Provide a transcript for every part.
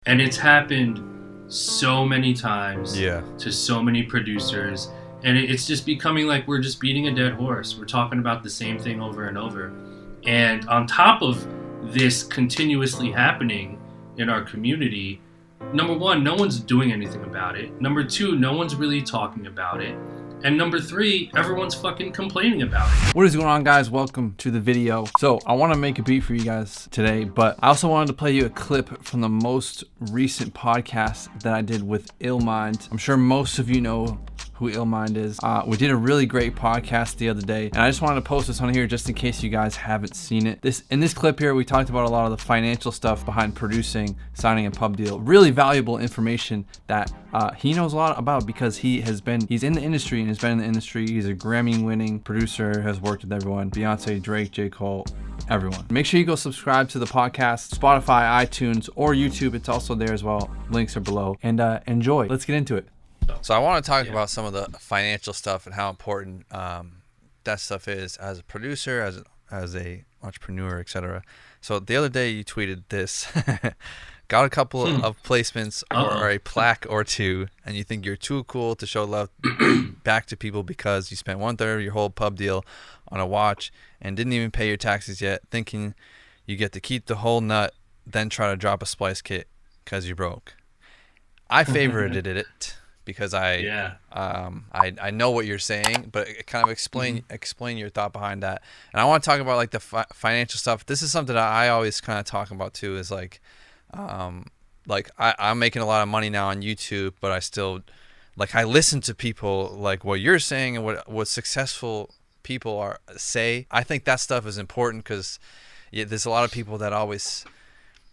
And it's happened so many times to so many producers. And it's just becoming like we're just beating a dead horse. We're talking about the same thing over and over. And on top of this continuously happening in our community, number one, no one's doing anything about it. Number two, no one's really talking about it. And number three, everyone's fucking complaining about it. What is going on, guys? Welcome to the video. So I want to make a beat for you guys today, but I also wanted to play you a clip from the most recent podcast that I did with Illmind. I'm sure most of you know who Illmind is. We did a really great podcast the other day, and I just wanted to post this on here just in case you guys haven't seen it. In this clip here, we talked about a lot of the financial stuff behind producing, signing a pub deal. Really valuable information that he knows a lot about because he's in the industry and has been in the industry. He's a Grammy-winning producer, has worked with everyone: Beyonce, Drake, J. Cole, everyone. Make sure you go subscribe to the podcast, Spotify, iTunes, or YouTube. It's also there as well. Links are below. And enjoy. Let's get into it. So I want to talk about some of the financial stuff and how important that stuff is as a producer, as a entrepreneur, etc. So the other day you tweeted this, got a couple of placements or a plaque or two, and you think you're too cool to show love back to people because you spent 1/3 of your whole pub deal on a watch and didn't even pay your taxes yet, thinking you get to keep the whole nut, then try to drop a splice kit because you're broke. I favorited it. Because I know what you're saying, but kind of explain your thought behind that. And I want to talk about like the financial stuff. This is something that I always kind of talk about too. Is like I'm making a lot of money now on YouTube, but I still I listen to people like what you're saying and what successful people say. I think that stuff is important because there's a lot of people that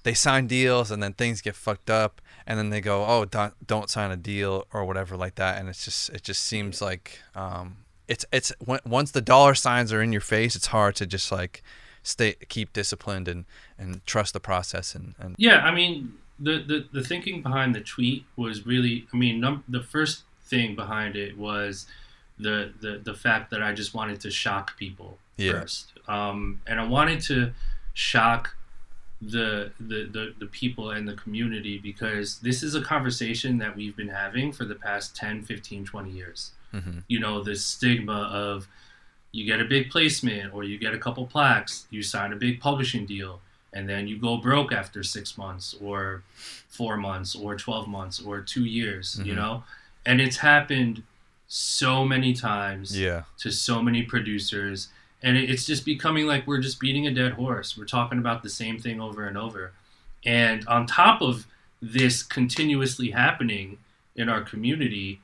they sign deals and then things get fucked up. And then they go, oh, don't sign a deal or whatever like that, and it just seems like once the dollar signs are in your face, it's hard to just keep disciplined and trust the process and yeah. I mean, the thinking behind the tweet was really, I mean, the first thing behind it was the fact that I just wanted to shock people first, and I wanted to shock the people and the community because this is a conversation that we've been having for the past 10, 15, 20 years. Mm-hmm. You know, this stigma of you get a big placement or you get a couple plaques, you sign a big publishing deal, and then you go broke after 6 months or 4 months or 12 months or 2 years, mm-hmm. you know? And it's happened so many times to so many producers. And it's just becoming like we're just beating a dead horse. We're talking about the same thing over and over. And on top of this continuously happening in our community,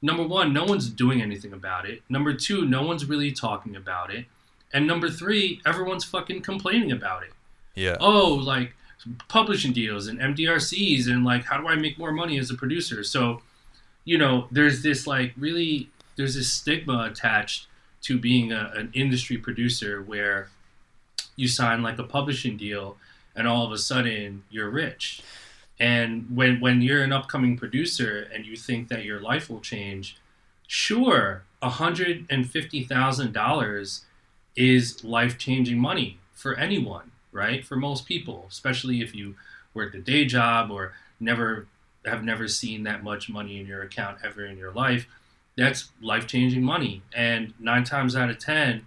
number one, no one's doing anything about it. Number two, no one's really talking about it. And number three, everyone's fucking complaining about it. Yeah. Oh, like publishing deals and MDRCs and like, how do I make more money as a producer? So, you know, there's this stigma attached to being an industry producer where you sign like a publishing deal and all of a sudden you're rich. And when you're an upcoming producer and you think that your life will change, sure, $150,000 is life-changing money for anyone, right? For most people, especially if you work a day job or have never seen that much money in your account ever in your life. That's life-changing money. And 9 times out of 10,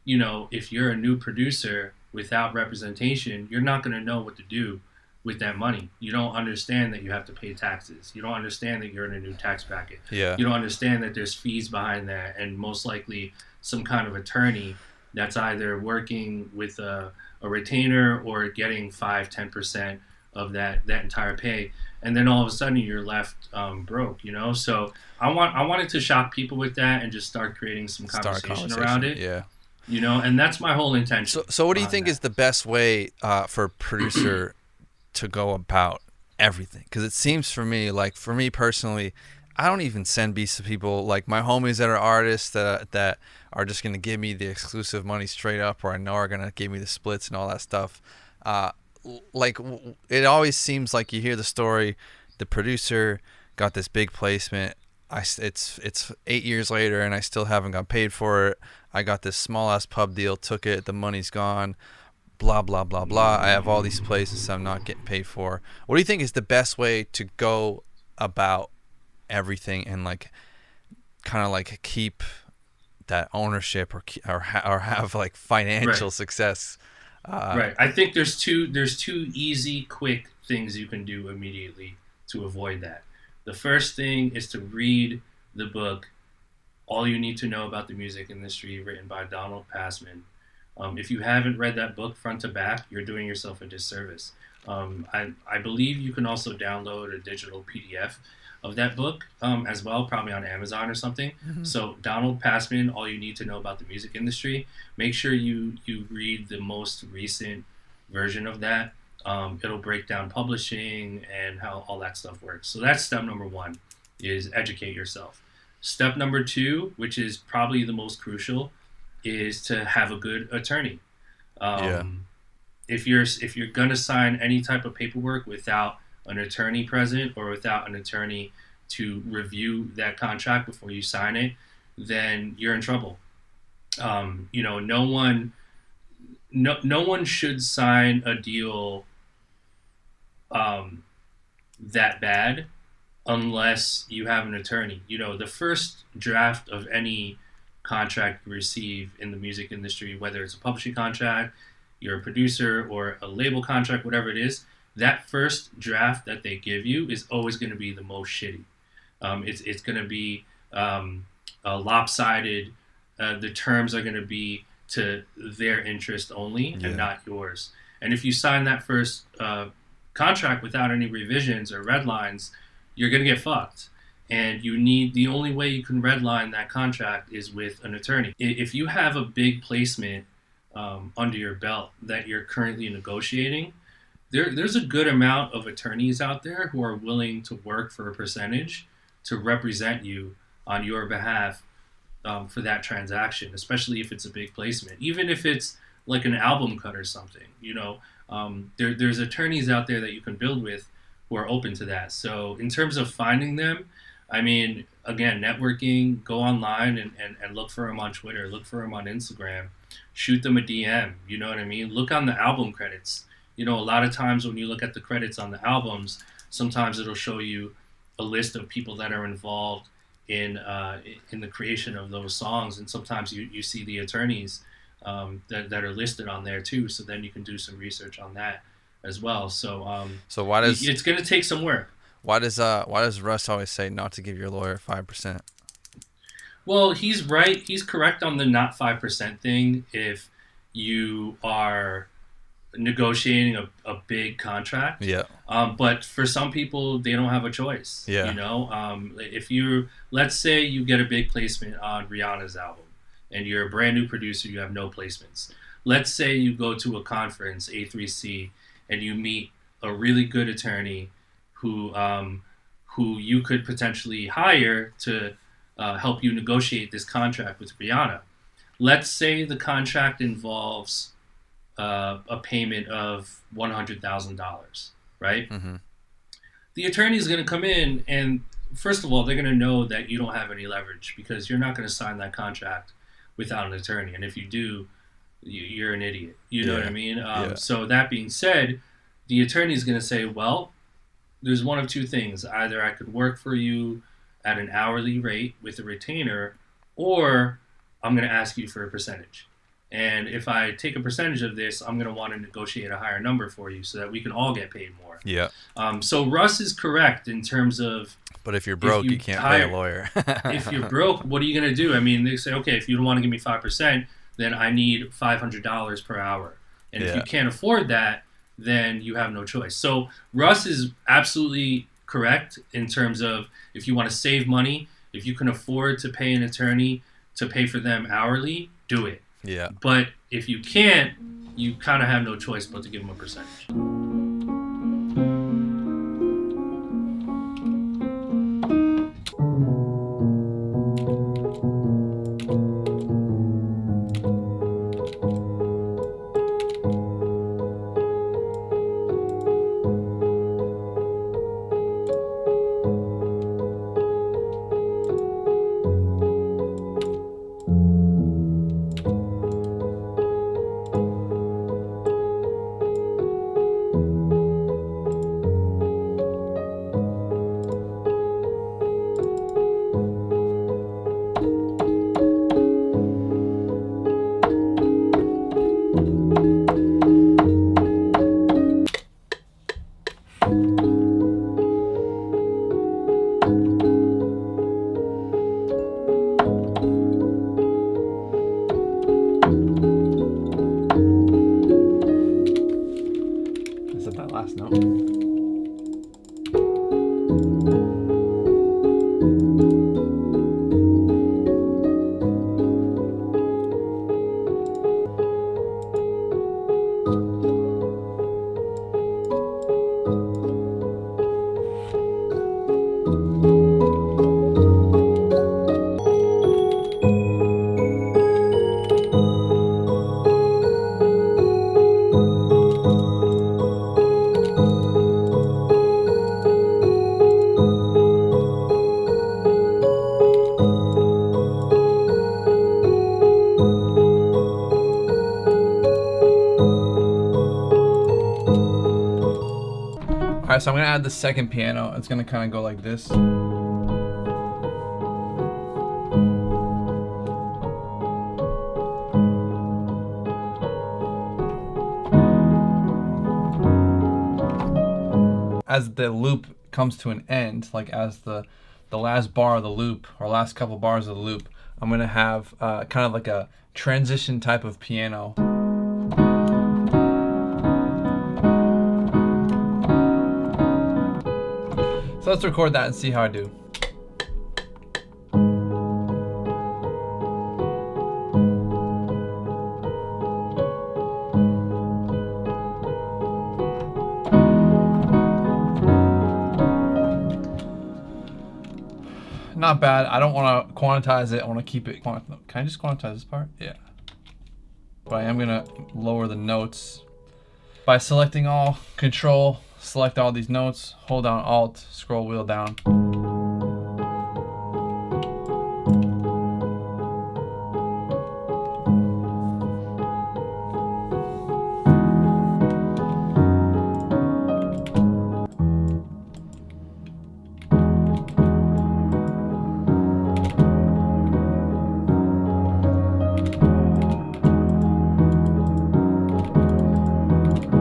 you know, if you're a new producer without representation, you're not going to know what to do with that money. You don't understand that you have to pay taxes. You don't understand that you're in a new tax bracket. Yeah. You don't understand that there's fees behind that, and most likely some kind of attorney that's either working with a retainer or getting 5-10% of that entire pay. And then all of a sudden you're left broke, you know? So I wanted to shock people with that and just start creating some conversation around it. Yeah. You know, and that's my whole intention. So what do you think is the best way for a producer to go about everything? Because it seems for me personally, I don't even send beats to people. Like my homies that are artists that are just going to give me the exclusive money straight up, or I know are going to give me the splits and all that stuff. It always seems like you hear the story, the producer got this big placement, it's 8 years later and I still haven't got paid for it. I got this small ass pub deal, took it, the money's gone, blah blah blah blah. I have all these places I'm not getting paid for. What do you think is the best way to go about everything and like kind of like keep that ownership or have like financial success? Right. I think there's two easy, quick things you can do immediately to avoid that. The first thing is to read the book All You Need to Know About the Music Industry, written by Donald Passman. If you haven't read that book front to back, you're doing yourself a disservice. I believe you can also download a digital PDF of that book as well, probably on Amazon or something. Mm-hmm. So Donald Passman, All You Need to Know About the Music Industry. Make sure you read the most recent version of that. It'll break down publishing and how all that stuff works. So that's step number one, is educate yourself. Step number two, which is probably the most crucial, is to have a good attorney. If you're gonna sign any type of paperwork without an attorney present or without an attorney to review that contract before you sign it, then you're in trouble. No one should sign a deal that bad unless you have an attorney. The first draft of any contract you receive in the music industry, whether it's a publishing contract, you're a producer, or a label contract, whatever it is, that first draft that they give you is always going to be the most shitty. It's going to be lopsided. The terms are going to be to their interest only and not yours. And if you sign that first contract without any revisions or red lines, you're going to get fucked. And the only way you can redline that contract is with an attorney. If you have a big placement under your belt that you're currently negotiating, there's a good amount of attorneys out there who are willing to work for a percentage to represent you on your behalf for that transaction, especially if it's a big placement. Even if it's like an album cut or something, there's attorneys out there that you can build with who are open to that. So in terms of finding them, I mean, again, networking, go online and look for them on Twitter, look for them on Instagram, shoot them a DM, you know what I mean? Look on the album credits. A lot of times when you look at the credits on the albums, sometimes it'll show you a list of people that are involved in the creation of those songs, and sometimes you see the attorneys that are listed on there too. So then you can do some research on that as well. So it's going to take some work. Why does Russ always say not to give your lawyer 5%? Well, he's right. He's correct on the not 5% thing. If you are negotiating a big contract. Yeah. But for some people, they don't have a choice. Yeah. If let's say you get a big placement on Rihanna's album and you're a brand new producer, you have no placements. Let's say you go to a conference, A3C, and you meet a really good attorney who you could potentially hire to help you negotiate this contract with Rihanna. Let's say the contract involves a payment of $100,000, right? Mm-hmm. The attorney is going to come in, and first of all, they're going to know that you don't have any leverage because you're not going to sign that contract without an attorney. And if you do, you're an idiot. You know what I mean? So that being said, the attorney is going to say, well, there's one of two things. Either I could work for you at an hourly rate with a retainer, or I'm going to ask you for a percentage. And if I take a percentage of this, I'm going to want to negotiate a higher number for you so that we can all get paid more. Yeah. So Russ is correct in terms of... But if you're broke, you can't pay a lawyer. If you're broke, what are you going to do? I mean, they say, okay, if you don't want to give me 5%, then I need $500 per hour. And if you can't afford that, then you have no choice. So Russ is absolutely correct in terms of if you want to save money, if you can afford to pay an attorney to pay for them hourly, do it. Yeah. But if you can't, you kind of have no choice but to give them a percentage. so I'm gonna add the second piano. It's gonna kind of go like this. As the loop comes to an end, like as the last bar of the loop, or last couple bars of the loop, I'm gonna have kind of like a transition type of piano. So let's record that and see how I do. Not bad. I don't want to quantize it. I want to keep it. Can I just quantize this part? Yeah. But I am going to lower the notes by selecting all, Control, select all these notes, hold down Alt, scroll wheel down.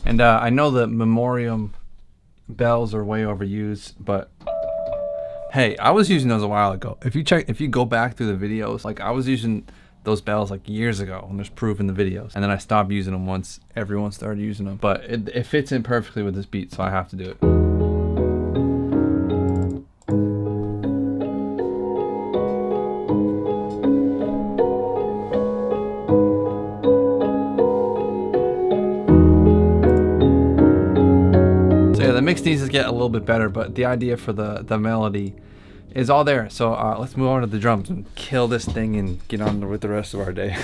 And I know the Memoriam bells are way overused, but hey, I was using those a while ago. If you go back through the videos, like I was using those bells like years ago, and there's proof in the videos. And then I stopped using them once everyone started using them. But it fits in perfectly with this beat, so I have to do it. The mix needs to get a little bit better, but the idea for the melody is all there. So let's move on to the drums and kill this thing and get on with the rest of our day.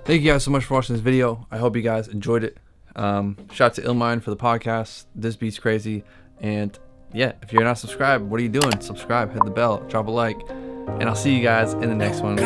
Thank you guys so much for watching this video. I hope you guys enjoyed it. Shout out to Illmind for the podcast. This beat's crazy. And yeah, if you're not subscribed, what are you doing? Subscribe, hit the bell, drop a like, and I'll see you guys in the next one.